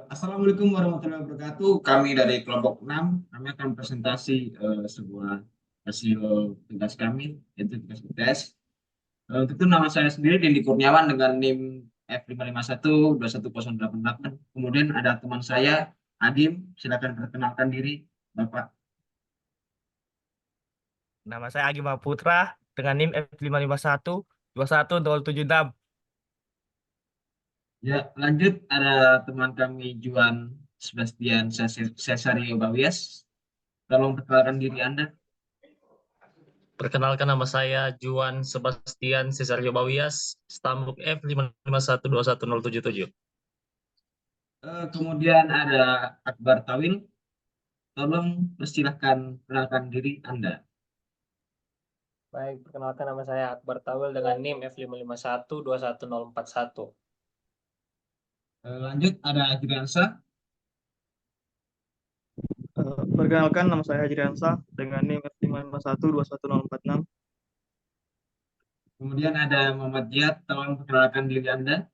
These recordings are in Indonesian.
Assalamualaikum warahmatullahi wabarakatuh. Kami dari kelompok 6, kami akan presentasi sebuah hasil tugas kami, yaitu tugas UTS. Untuk itu nama saya sendiri Dendi Kurniawan dengan NIM F551-21088. Kemudian ada teman saya, Adim, silakan perkenalkan diri, Bapak. Nama saya Agi Putra dengan NIM F551 21076. Ya, lanjut ada teman kami Juan Sebastian Cesario Bawias. Tolong perkenalkan diri Anda. Perkenalkan, nama saya Juan Sebastian Cesario Bawias, Stambuk F551210077. Kemudian ada Akbar Tawil. Tolong persilahkan perkenalkan diri Anda. Baik, perkenalkan nama saya Akbar Tawil dengan NIM F551-21041. Lanjut ada Ajriansa. Perkenalkan, nama saya Ajriansa dengan NIM F551-21046. Kemudian ada Muhammad Jihad. Tolong perkenalkan diri Anda.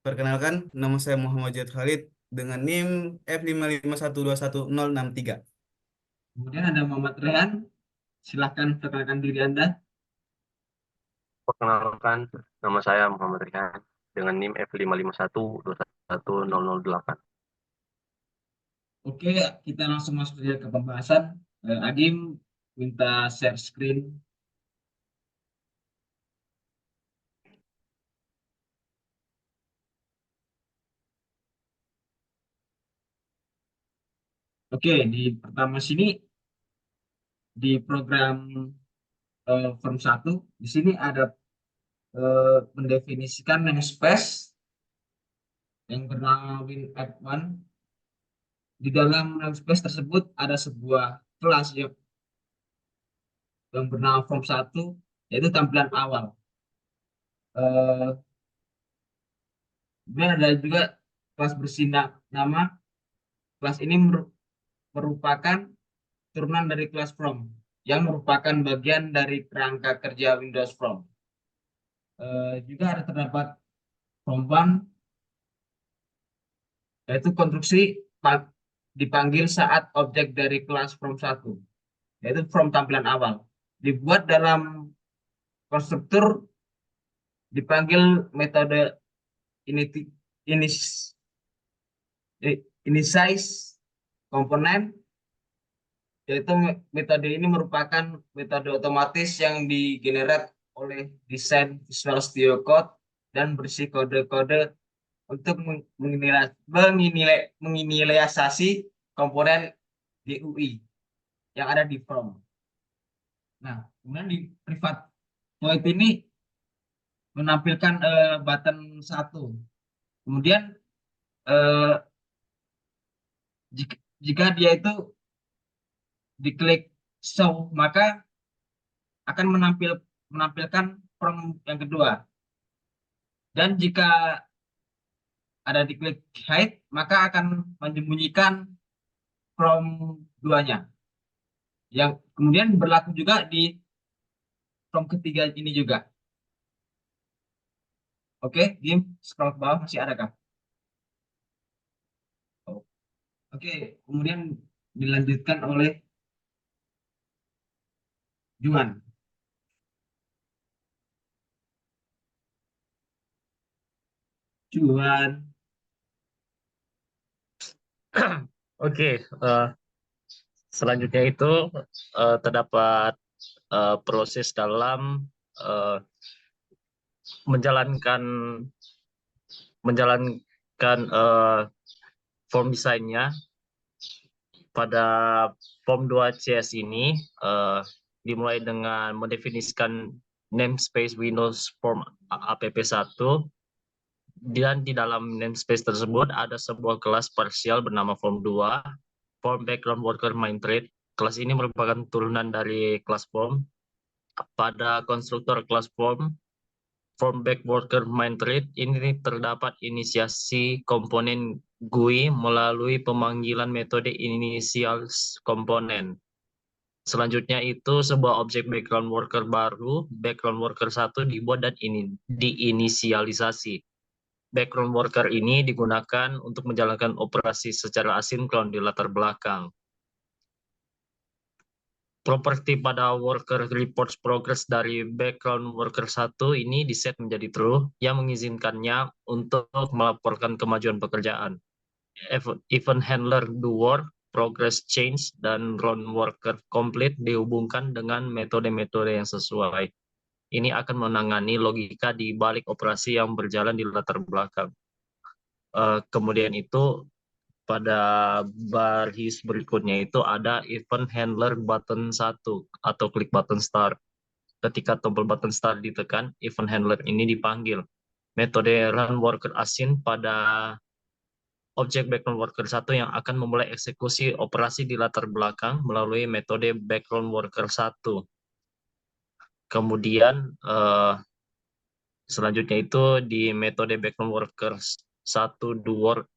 Perkenalkan, nama saya Muhammad Jihad Khalid dengan NIM F551211063. Kemudian ada Muhammad Rehan. Silahkan perkenalkan diri Anda. Perkenalkan, nama saya Muhammad Rihan dengan NIM F551-21008. Oke, kita langsung masuk saja ke pembahasan. Adim, minta share screen. Oke, di pertama sini di program form 1, di sini ada mendefinisikan namespace yang bernama WinApp1. Di dalam namespace tersebut ada sebuah kelas yang bernama form 1, yaitu tampilan awal. Kemudian ada juga kelas nama. Kelas ini merupakan turunan dari kelas from, yang merupakan bagian dari kerangka kerja Windows From. Juga ada terdapat from1, yaitu konstruksi dipanggil saat objek dari kelas from1, yaitu from tampilan awal, dibuat dalam konstruktor dipanggil metode initialize komponen, yaitu metode ini merupakan metode otomatis yang digenerate oleh desain Visual Studio Code dan berisi kode-kode untuk menginisialisasi komponen GUI yang ada di from. Nah, kemudian di private void ini menampilkan button 1. Kemudian jika dia itu diklik show, maka akan menampilkan from yang kedua. Dan jika ada diklik hide, maka akan menyembunyikan from 2-nya. Yang kemudian berlaku juga di from ketiga ini juga. Oke, game scroll ke bawah, masih ada kah? Oke, kemudian dilanjutkan oleh Juan. Oke, selanjutnya itu terdapat proses dalam menjalankan form desainnya. Pada form 2 CS ini dimulai dengan mendefinisikan namespace Windows Form app1, dan di dalam namespace tersebut ada sebuah kelas parsial bernama form 2, form background worker main thread. Kelas ini merupakan turunan dari kelas form. Pada konstruktor kelas form back worker main thread ini terdapat inisiasi komponen GUI melalui pemanggilan metode initial komponen. Selanjutnya itu sebuah objek background worker baru, background worker 1, dibuat dan diinisialisasi. background worker ini digunakan untuk menjalankan operasi secara asinkron di latar belakang. Properti pada worker reports progress dari background worker 1 ini diset menjadi true yang mengizinkannya untuk melaporkan kemajuan pekerjaan. Event handler do work, progress change, dan run worker complete dihubungkan dengan metode-metode yang sesuai. Ini akan menangani logika di balik operasi yang berjalan di latar belakang. Kemudian itu pada baris berikutnya itu ada event handler button 1 atau klik button start. Ketika tombol button start ditekan, event handler ini dipanggil. Metode run worker async pada objek background worker 1 yang akan memulai eksekusi operasi di latar belakang melalui metode background worker 1. Kemudian selanjutnya itu di metode background worker 1 do work.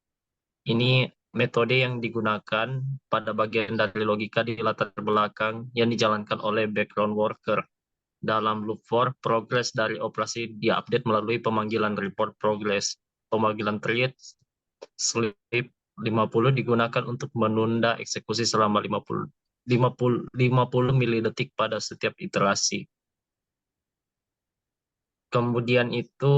Ini metode yang digunakan pada bagian dari logika di latar belakang yang dijalankan oleh background worker. Dalam loop for, progress dari operasi diupdate melalui pemanggilan report progress. Pemanggilan create sleep 50 digunakan untuk menunda eksekusi selama 50 milidetik pada setiap iterasi. Kemudian itu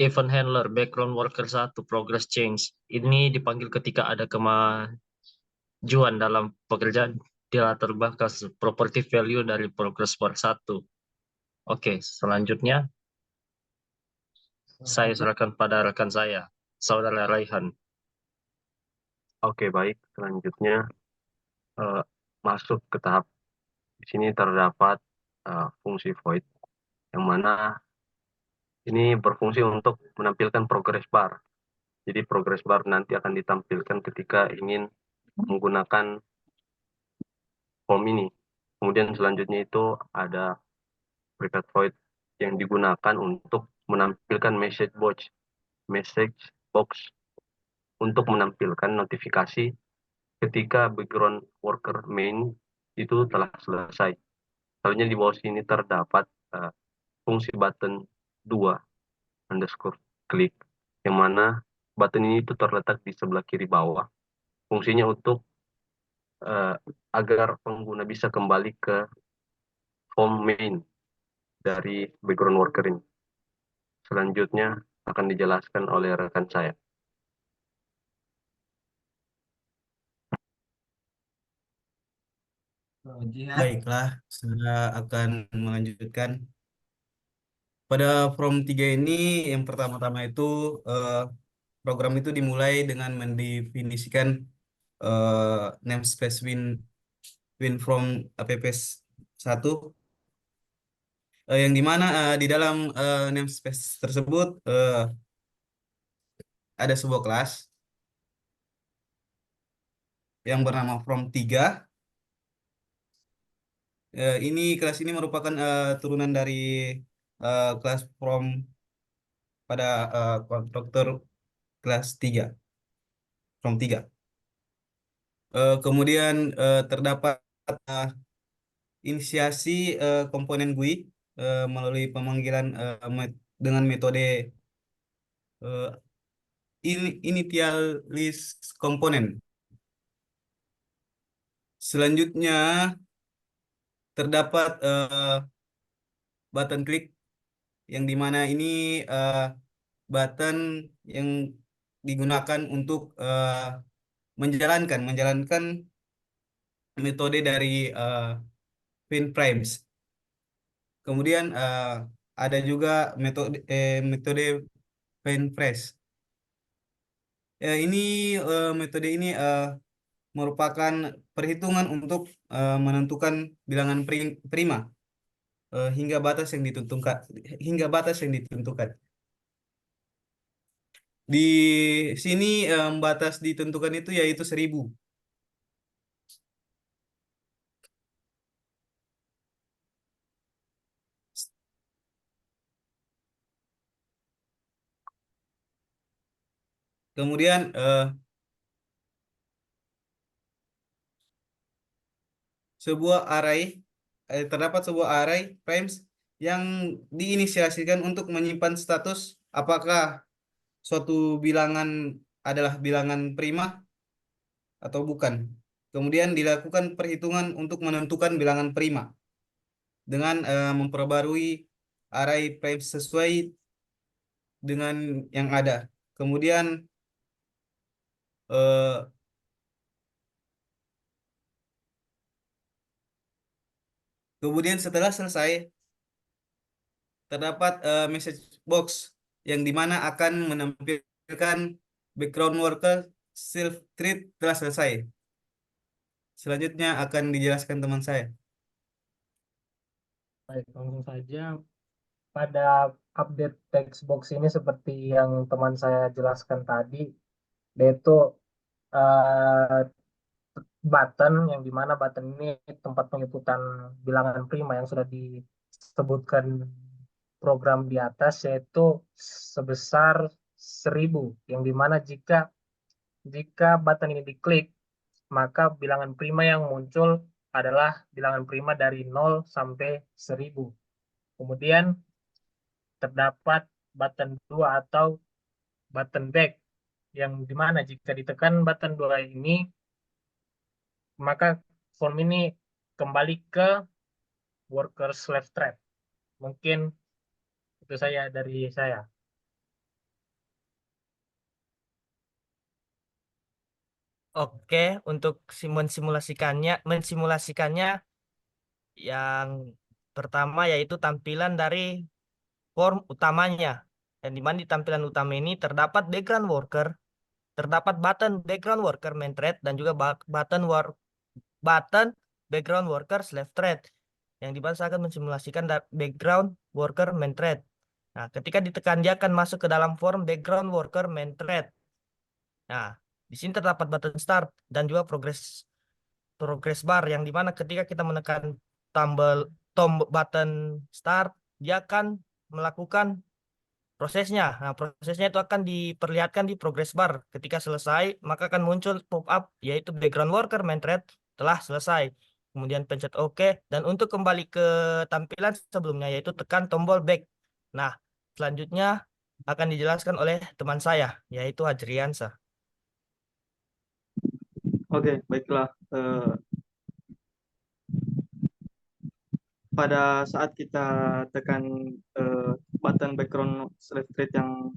event handler background worker 1 progress change. Ini dipanggil ketika ada kemajuan dalam pekerjaan di latar belakang property value dari progress work 1. Oke, selanjutnya saya serahkan pada rekan saya, Saudara Raihan. Oke, baik. Selanjutnya masuk ke tahap di sini terdapat fungsi void yang mana ini berfungsi untuk menampilkan progress bar. Jadi progress bar nanti akan ditampilkan ketika ingin menggunakan form ini. Kemudian selanjutnya itu ada private void yang digunakan untuk menampilkan message box untuk menampilkan notifikasi ketika background worker main itu telah selesai. Selanjutnya di bawah sini terdapat fungsi button 2 underscore klik, yang mana button ini itu terletak di sebelah kiri bawah. Fungsinya untuk agar pengguna bisa kembali ke form main dari background worker ini. Selanjutnya akan dijelaskan oleh rekan saya. Jihad. Baiklah, saya akan melanjutkan. Pada From 3 ini yang pertama-tama itu program itu dimulai dengan mendefinisikan namespace win from app 1 yang dimana di dalam namespace tersebut ada sebuah kelas yang bernama From 3. Kelas ini merupakan turunan dari kelas From pada konstruktor kelas 3, From 3. Kemudian terdapat inisiasi komponen GUI melalui pemanggilan dengan metode initialize komponen. Selanjutnya terdapat button klik yang dimana ini button yang digunakan untuk menjalankan metode dari finframes. Kemudian ada juga metode finfresh. Metode ini merupakan perhitungan untuk menentukan bilangan prima hingga batas yang ditentukan. Di sini batas ditentukan itu yaitu 1000. Kemudian terdapat sebuah array frames yang diinisiasikan untuk menyimpan status apakah suatu bilangan adalah bilangan prima atau bukan. Kemudian dilakukan perhitungan untuk menentukan bilangan prima dengan memperbarui array prime sesuai dengan yang ada. Kemudian eh, setelah selesai terdapat message box yang dimana akan menampilkan background worker self treat telah selesai. Selanjutnya akan dijelaskan teman saya. Baik, langsung saja. Pada update text box ini seperti yang teman saya jelaskan tadi, yaitu eh, button yang dimana button ini tempat penginputan bilangan prima yang sudah disebutkan program di atas, yaitu sebesar 1000, yang dimana jika button ini diklik, maka bilangan prima yang muncul adalah bilangan prima dari 0 sampai 1000. Kemudian terdapat button 2 atau button back, yang dimana jika ditekan button 2 ini, maka form ini kembali ke worker slave thread. Mungkin itu saya dari saya. Oke, untuk mensimulasikannya yang pertama yaitu tampilan dari form utamanya. Dan di mana di tampilan utama ini terdapat background worker, terdapat button background worker main thread dan juga button background worker slave thread. Yang dimana saya akan mensimulasikan background worker main thread. Nah, ketika ditekan dia akan masuk ke dalam form background worker main thread. Nah, di sini terdapat button start dan juga progress bar yang dimana ketika kita menekan tombol button start, dia akan melakukan prosesnya. Nah, prosesnya itu akan diperlihatkan di progress bar. Ketika selesai, maka akan muncul pop-up yaitu background worker main thread telah selesai. Kemudian pencet OK dan untuk kembali ke tampilan sebelumnya yaitu tekan tombol back. Nah, selanjutnya akan dijelaskan oleh teman saya yaitu Hajriansa. Oke, baiklah. Pada saat kita tekan button background slave thread yang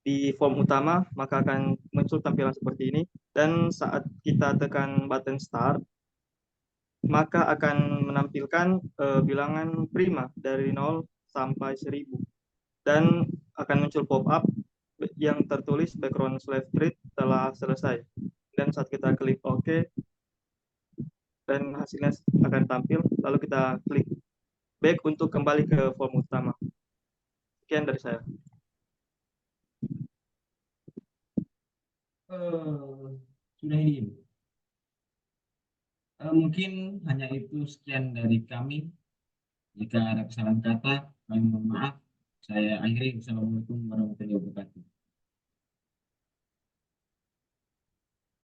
di form utama, maka akan muncul tampilan seperti ini. Dan saat kita tekan button start, maka akan menampilkan bilangan prima dari 0 sampai 1000. Dan akan muncul pop-up yang tertulis background slave thread telah selesai. Dan saat kita klik OK, dan hasilnya akan tampil, lalu kita klik back untuk kembali ke form utama. Sekian dari saya. Sudah ini. Mungkin hanya itu sekian dari kami. Jika ada kesalahan kata, kami mohon maaf. Saya akhiri. Assalamualaikum warahmatullahi wabarakatuh.